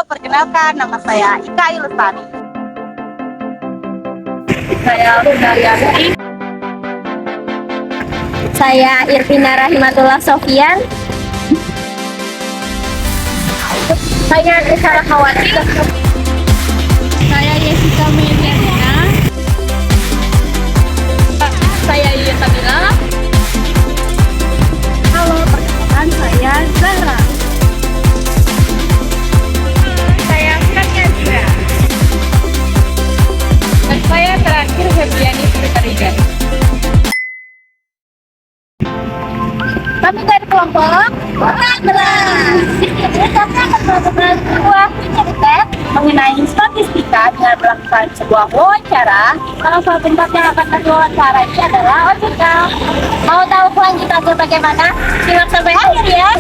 perkenalkan nama saya Ika Ilustari. Saya Gunaryanti. Saya Irvina Rahimatullah Sofian. Saya Risa Rahawati. Saya Jessica Meliana. Saya Yuyun Tamila. Halo, perkenalkan saya Zara. Saya Fransya. Dan saya terakhir Febriani Pritarigan. Kami dari kelompok 14. Di sini kami akan melakukan sebuah cerita mengenai statistika dengan melakukan sebuah wawancara. Salah satu tempat yang akan kami wawancarai adalah OJK. Mau tahu kelanjutannya bagaimana? Simak sampai akhir ya.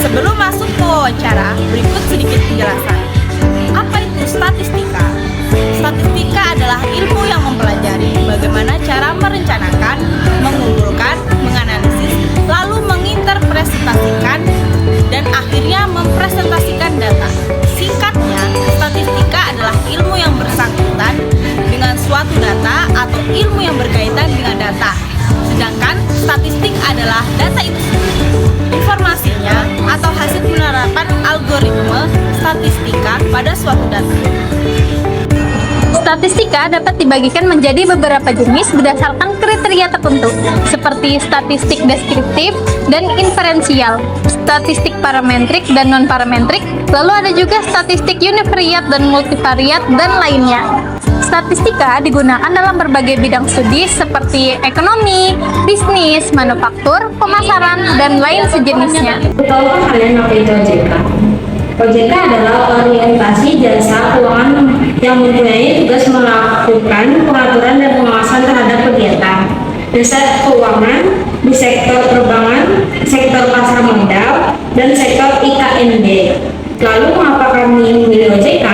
Sebelum masuk ke wawancara, berikut sedikit penjelasan. Apa itu statistika? Statistika adalah ilmu yang mempelajari bagaimana cara merencanakan, mengumpulkan, menganalisis, lalu menginterpretasikan, dan akhirnya mempresentasikan data. Singkatnya, statistika adalah ilmu yang bersangkutan dengan suatu data atau ilmu yang berkaitan dengan data. Sedangkan statistik adalah data itu sendiri. Informasinya atau hasil penerapan algoritma statistika pada suatu data. Statistika dapat dibagikan menjadi beberapa jenis berdasarkan kriteria tertentu, seperti statistik deskriptif dan inferensial, statistik parametrik dan non-parametrik, lalu ada juga statistik univariat dan multivariat, dan lainnya. Statistika digunakan dalam berbagai bidang studi seperti ekonomi, bisnis, manufaktur, pemasaran, dan lain sejenisnya. Tahukah kalian apa itu OJK? OJK adalah orientasi jasa keuangan yang mempunyai tugas melakukan pengaturan dan pengawasan terhadap kegiatan jasa keuangan di sektor perbankan, sektor pasar modal, dan sektor IKND. Lalu mengapa kami memilih OJK?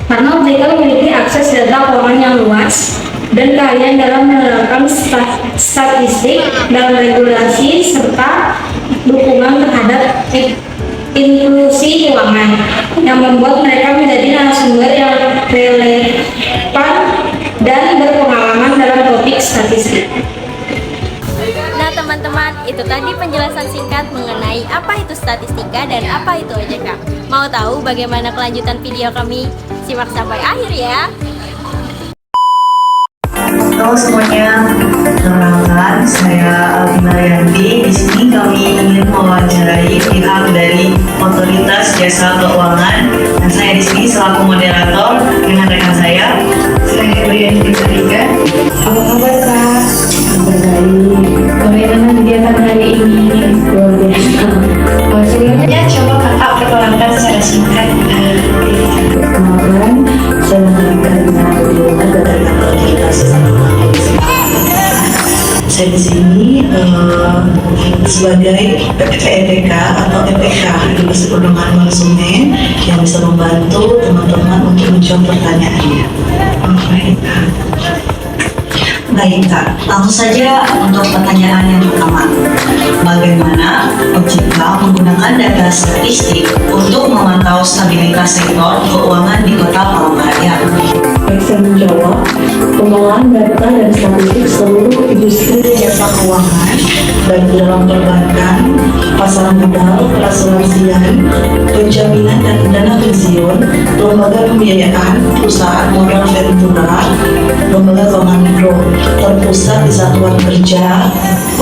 Karena OJK memiliki akses data keuangan yang luas dan keahlian dalam menerapkan statistik dalam regulasi serta dukungan terhadap inklusi keuangan yang membuat mereka menjadi narasumber yang relevan dan berpengalaman dalam topik statistik. Nah teman-teman, itu tadi penjelasan singkat mengenai apa itu statistika dan apa itu OJK. Mau tahu bagaimana kelanjutan video kami? Simak sampai akhir ya. Halo semuanya, perkenalkan saya Alvina Yanti. Di sini kami ingin mewawancarai pihak dari Otoritas Jasa Keuangan, dan saya di sini selaku moderator dengan rekan saya. Saya Brian Pritarigan. Apa kabar Kak? Kabar baik. Bagaimana kegiatan hari ini? Luar biasa. Ya, coba kakak perkenalkan secara singkat. Perkenalkan, saya Karina dari Otoritas Jasa Keuangan. Saya di sini sebagai PPK atau EPK, disebut dengan konsumen yang bisa membantu teman-teman untuk menjawab pertanyaannya. Baik Kak, langsung saja untuk pertanyaan yang pertama. Bagaimana OJK menggunakan data statistik untuk memantau stabilitas sektor keuangan di Kota Palangkaraya? Saya menjawab, pengolahan data dan statistik seluruh industri Jasa keuangan, baik dalam perbankan, pasar modal, asuransian, penjaminan dan dana pensiun, lembaga pembiayaan, perusahaan modal ventura, lembaga keuangan mikro, terpusat di satuan kerja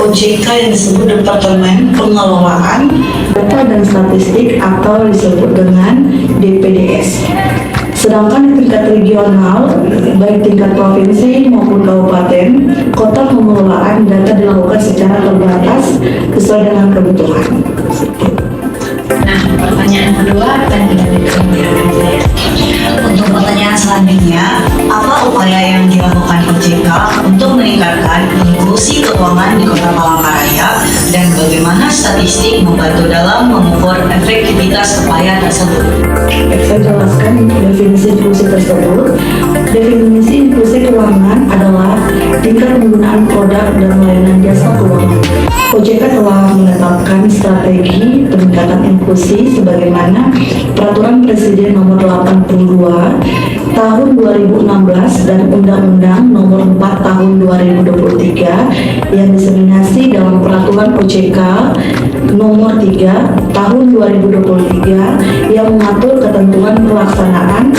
OJK yang disebut Departemen Pengelolaan data dan statistik atau disebut dengan DPDS. Sedangkan di tingkat regional, baik tingkat provinsi maupun kabupaten, kota pengelolaan data dilakukan secara terbatas sesuai dengan kebutuhan. Nah, pertanyaan kedua akan dilanjutkan saya. Untuk pertanyaan selanjutnya, apa upaya yang dilakukan OJK untuk meningkatkan inklusi keuangan di Kota Palangkaraya dan bagaimana statistik membantu dalam mengukur efektivitas upaya tersebut? Saya jelaskan definisi inklusi tersebut. Definisi inklusi keuangan adalah tingkat penggunaan produk dan layanan jasa keuangan. OJK telah menetapkan strategi peningkatan peningkatan inklusi sebagaimana Peraturan Presiden Nomor 82 Tahun 2016 dan Undang-Undang Nomor 4 Tahun 2023 yang diseminasi dalam Peraturan OJK Nomor 3 Tahun 2023 yang mengatur ketentuan pelaksanaan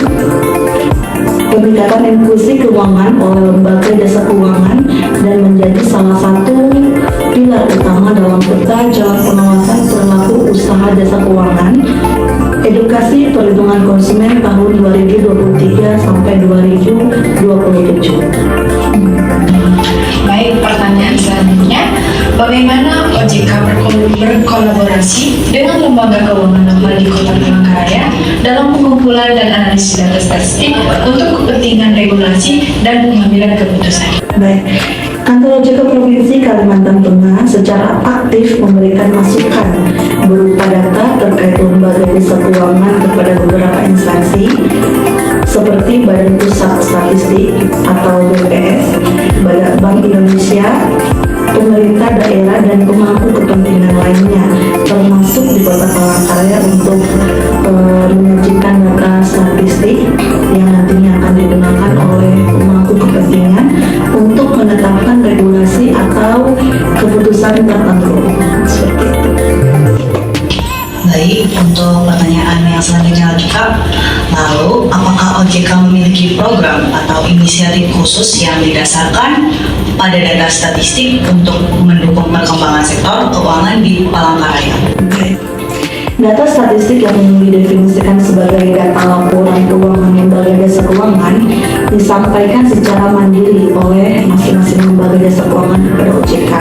peningkatan inklusi keuangan oleh lembaga jasa keuangan dan menjadi salah satu pilar utama dalam peta jalan pengawasan perilaku usaha jasa keuangan edukasi perlindungan konsumen tahun 2023 sampai 2027. Baik, pertanyaan selanjutnya, bagaimana OJK berkolaborasi dengan lembaga keuangan lokal di Kota Palangkaraya dalam pengumpulan dan analisis data statistik untuk kepentingan regulasi dan pengambilan keputusan? Baik, Kantor OJK Provinsi Kalimantan Tengah secara aktif memberikan masukan berupa data terkait lembaga jasa keuangan kepada beberapa instansi seperti Badan Pusat Statistik atau BPS, Bank Indonesia, pemerintah daerah dan pemangku kepentingan lainnya, termasuk di Kota Palangkaraya untuk menyajikan data statistik yang nantinya akan digunakan oleh pemangku kepentingan untuk menetapkan regulasi atau keputusan tertentu. Seperti itu. Baik, untuk pertanyaan yang selanjutnya kita, lalu apakah OJK memiliki program atau inisiatif khusus yang didasarkan pada data statistik untuk mendukung perkembangan sektor keuangan di Palangkaraya? Data statistik yang didefinisikan sebagai data laporan keuangan lembaga jasa keuangan disampaikan secara mandiri oleh masing-masing lembaga jasa keuangan kepada OJK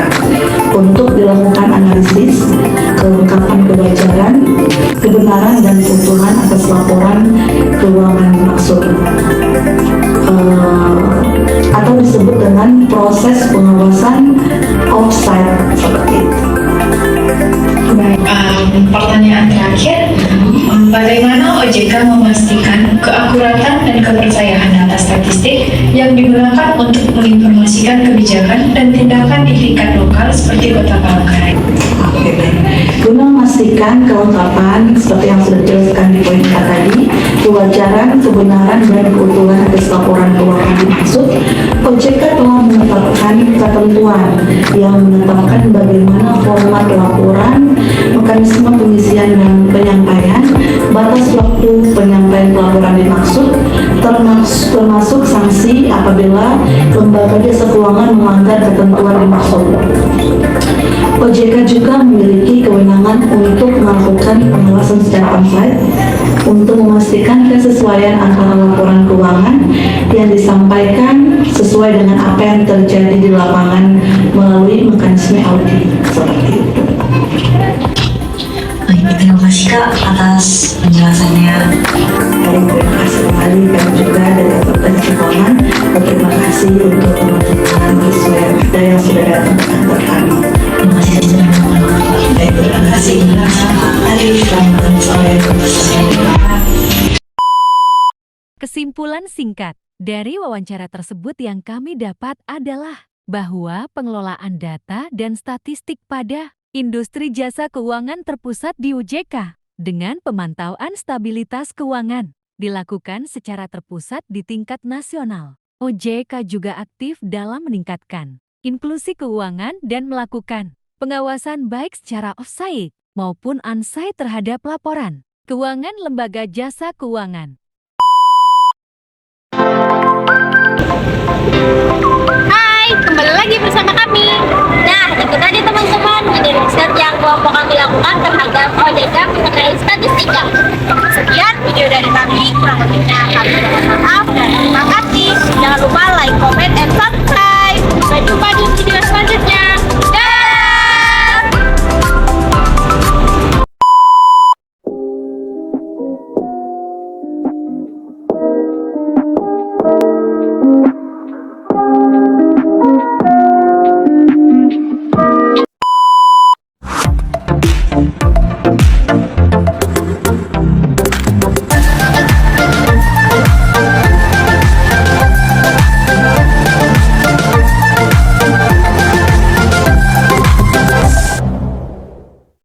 untuk dilakukan analisis, kelengkapan kewajaran, kebenaran dan keutuhan atas laporan keuangan dimaksud, atau disebut dengan proses pengawasan offsite seperti itu. Baik, pertanyaan terakhir, bagaimana OJK memastikan keakuratan dan kepercayaan data statistik yang digunakan untuk menginformasikan kebijakan dan tindakan di tingkat lokal seperti Kota Palangkaraya? Oke, baik. Guna memastikan kelengkapan seperti yang sudah dijelaskan di poin K tadi, kewajaran, kebenaran, dan keutuhan atas laporan keuangan dimaksud, OJK telah menetapkan ketentuan yang menetapkan bagaimana format laporan, mekanisme pengisian dan penyampaian, batas waktu penyampaian laporan dimaksud, termasuk sanksi apabila lembaga jasa keuangan melanggar ketentuan dimaksud. OJK juga memiliki kewenangan untuk melakukan pengawasan secara onsite untuk memastikan kesesuaian antara laporan keuangan yang disampaikan sesuai dengan apa yang terjadi di lapangan melalui mekanisme audit seperti itu. Baik, terima kasih Kak atas penjelasannya. Baik, terima kasih kembali kami juga dari Fakultas Keuangan. Terima kasih untuk teman-teman siswa yang ada yang sudah datang ke kantor kami. Terima kasih sudah menonton. Baik, terima kasih. Selamat sore. Kesimpulan singkat dari wawancara tersebut yang kami dapat adalah bahwa pengelolaan data dan statistik pada industri jasa keuangan terpusat di OJK dengan pemantauan stabilitas keuangan dilakukan secara terpusat di tingkat nasional. OJK juga aktif dalam meningkatkan inklusi keuangan dan melakukan pengawasan baik secara off-site maupun on-site terhadap laporan keuangan lembaga jasa keuangan. Hai, kembali lagi bersama kami. Nah, itu tadi teman-teman ada riset yang kelompok kami lakukan terhadap OJK mengenai statistika. Sekian video dari kami, kurang lebihnya kami mohon maaf dan terima kasih. Jangan lupa like, comment, and subscribe. Sampai jumpa di video selanjutnya.